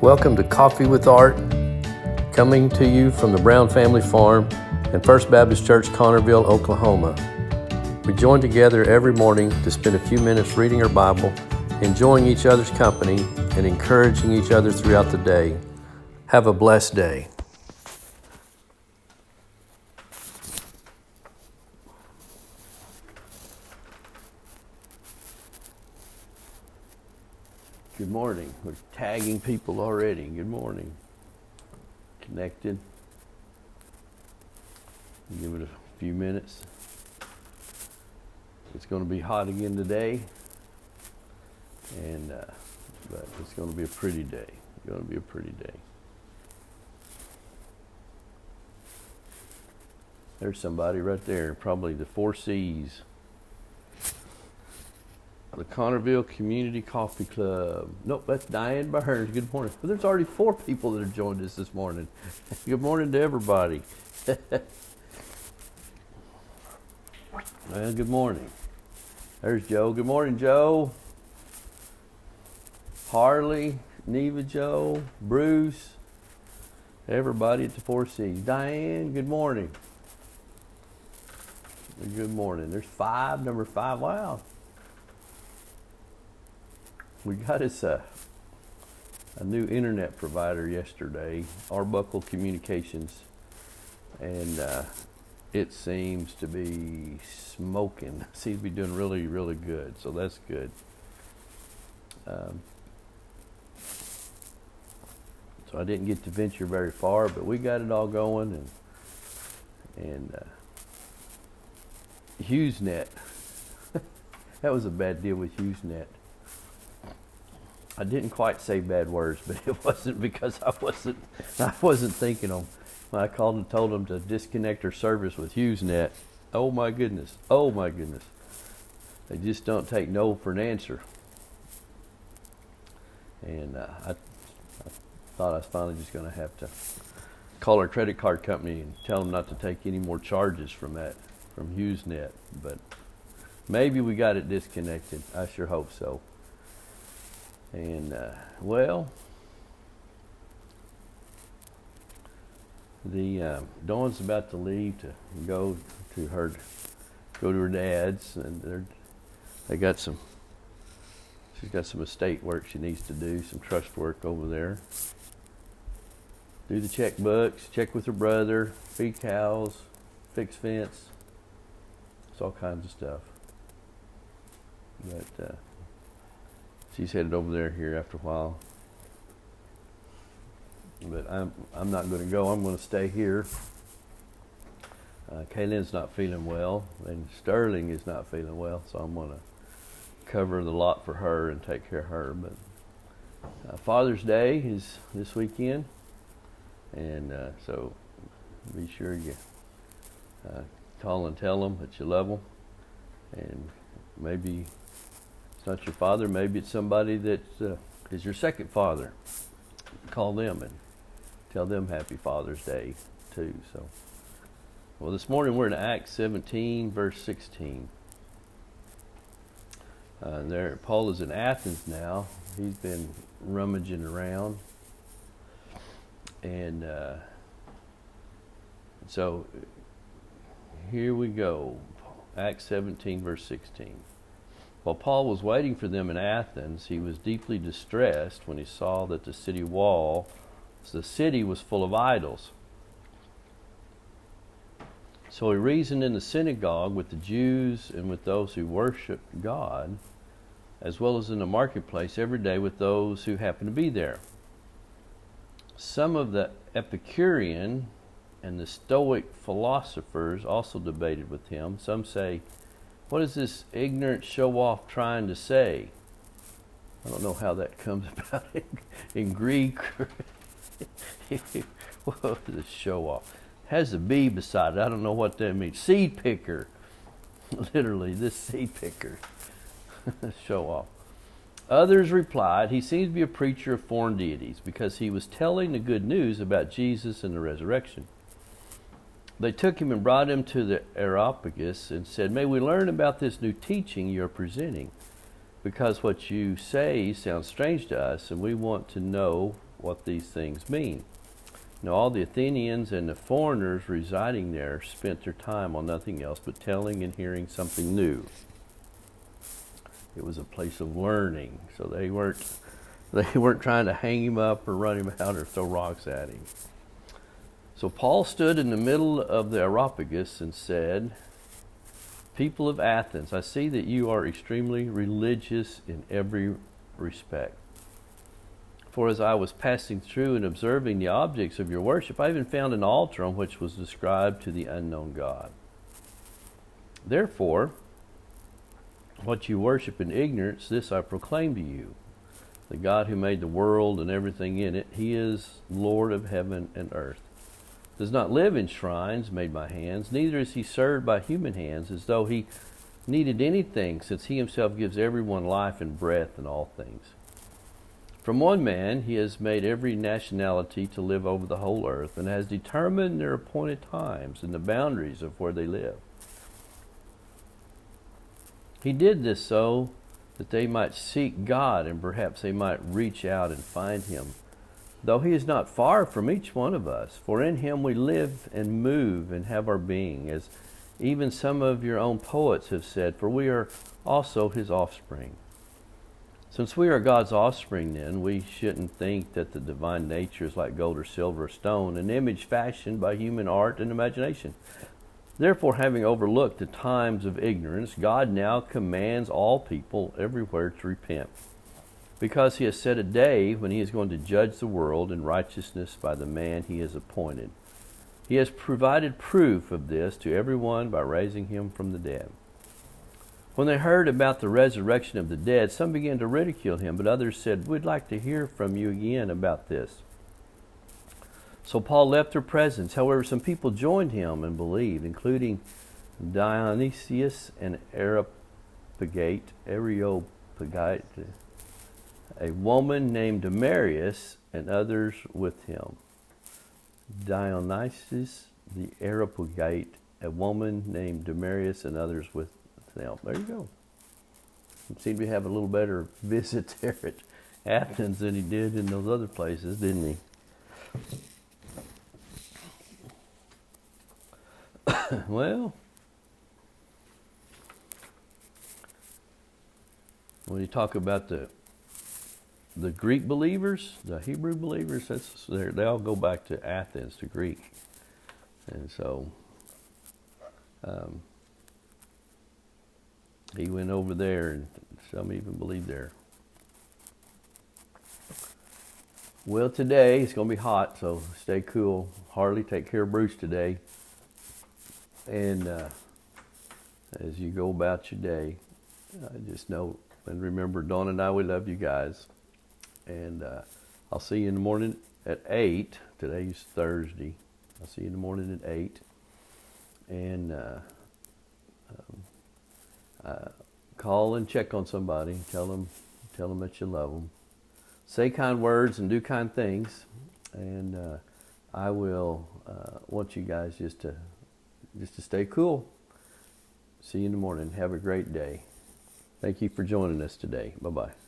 Welcome to Coffee with Art, coming to you from the Brown Family Farm and First Baptist Church, Connerville, Oklahoma. We join together every morning to spend a few minutes reading our Bible, enjoying each other's company, and encouraging each other throughout the day. Have a blessed day. Good morning. We're tagging people already. Good morning. Connected. Give it a few minutes. It's going to be hot again today, and but it's going to be a pretty day. It's going to be a pretty day. There's somebody right there, probably the 4 C's. The Connerville Community Coffee Club. Nope, that's Diane Burns. Good morning. Well, there's already 4 people that have joined us this morning. Good morning to everybody. Well, good morning. There's Joe. Good morning, Joe. Harley, Neva, Joe, Bruce, everybody at the 4 C's. Diane, good morning. Good morning. There's 5, number 5. Wow. We got us a new internet provider yesterday, Arbuckle Communications, and it seems to be smoking. Seems to be doing really, really good, so that's good. So I didn't get to venture very far, but we got it all going, and HughesNet. That was a bad deal with HughesNet. I didn't quite say bad words, but it wasn't because I wasn't thinking them. When I called and told them to disconnect their service with HughesNet, oh my goodness, they just don't take no for an answer. And I thought I was finally just going to have to call our credit card company and tell them not to take any more charges from HughesNet. But maybe we got it disconnected. I sure hope so. And well, the Dawn's about to leave to go to her dad's, and she's got some estate work she needs to do, some trust work over there. Do the checkbooks, check with her brother, feed cows, fix fence. It's all kinds of stuff. But she's headed over there here after a while. But I'm not going to go. I'm going to stay here. Kaylin's not feeling well, and Sterling is not feeling well, so I'm going to cover the lot for her and take care of her. But Father's Day is this weekend, and so be sure you call and tell them that you love them, and maybe it's not your father, maybe it's somebody that is your second father. Call them and tell them Happy Father's Day too. So, well, this morning we're in Acts 17, verse 16. There, Paul is in Athens now. He's been rummaging around, and so here we go. Acts 17, verse 16. While Paul was waiting for them in Athens, he was deeply distressed when he saw that the city was full of idols. So he reasoned in the synagogue with the Jews and with those who worshiped God, as well as in the marketplace every day with those who happened to be there. Some of the Epicurean and the Stoic philosophers also debated with him. Some say, "What is this ignorant show-off trying to say?" I don't know how that comes about in Greek. What is this show-off? Has a B beside it. I don't know what that means. Seed picker. Literally, this seed picker. Show-off. Others replied, "He seems to be a preacher of foreign deities because he was telling the good news about Jesus and the resurrection." They took him and brought him to the Areopagus and said, "May we learn about this new teaching you're presenting? Because what you say sounds strange to us, and we want to know what these things mean. Now all the Athenians and the foreigners residing there spent their time on nothing else but telling and hearing something new. It was a place of learning, so they weren't trying to hang him up or run him out or throw rocks at him. So Paul stood in the middle of the Areopagus and said, "People of Athens, I see that you are extremely religious in every respect. For as I was passing through and observing the objects of your worship, I even found an altar on which was inscribed to the unknown God. Therefore, what you worship in ignorance, this I proclaim to you. The God who made the world and everything in it, He is Lord of heaven and earth. Does not live in shrines made by hands, neither is He served by human hands as though He needed anything, since He Himself gives everyone life and breath and all things. From one man He has made every nationality to live over the whole earth, and has determined their appointed times and the boundaries of where they live. He did this so that they might seek God, and perhaps they might reach out and find Him, though He is not far from each one of us. For in Him we live and move and have our being, as even some of your own poets have said, for we are also His offspring. Since we are God's offspring, then, we shouldn't think that the divine nature is like gold or silver or stone, an image fashioned by human art and imagination. Therefore, having overlooked the times of ignorance, God now commands all people everywhere to repent, because He has set a day when He is going to judge the world in righteousness by the man He has appointed. He has provided proof of this to everyone by raising Him from the dead. When they heard about the resurrection of the dead, some began to ridicule Him, but others said, "We'd like to hear from you again about this." So Paul left their presence. However, some people joined him and believed, including Dionysius and Areopagite, a woman named Damaris, and others with him. Dionysius the Areopagite, a woman named Damaris, and others with them. There you go. He seemed to have a little better visit there at Athens than he did in those other places, didn't he? Well, when you talk about the Greek believers, the Hebrew believers, they all go back to Athens, to Greek. And so he went over there, and some even believed there. Well, today it's going to be hot, so stay cool. Harley, take care of Bruce today. And as you go about your day, just know and remember, Dawn and I, we love you guys. And I'll see you in the morning at 8. Today's Thursday. I'll see you in the morning at 8. And call and check on somebody. Tell them that you love them. Say kind words and do kind things. And I will want you guys just to stay cool. See you in the morning. Have a great day. Thank you for joining us today. Bye-bye.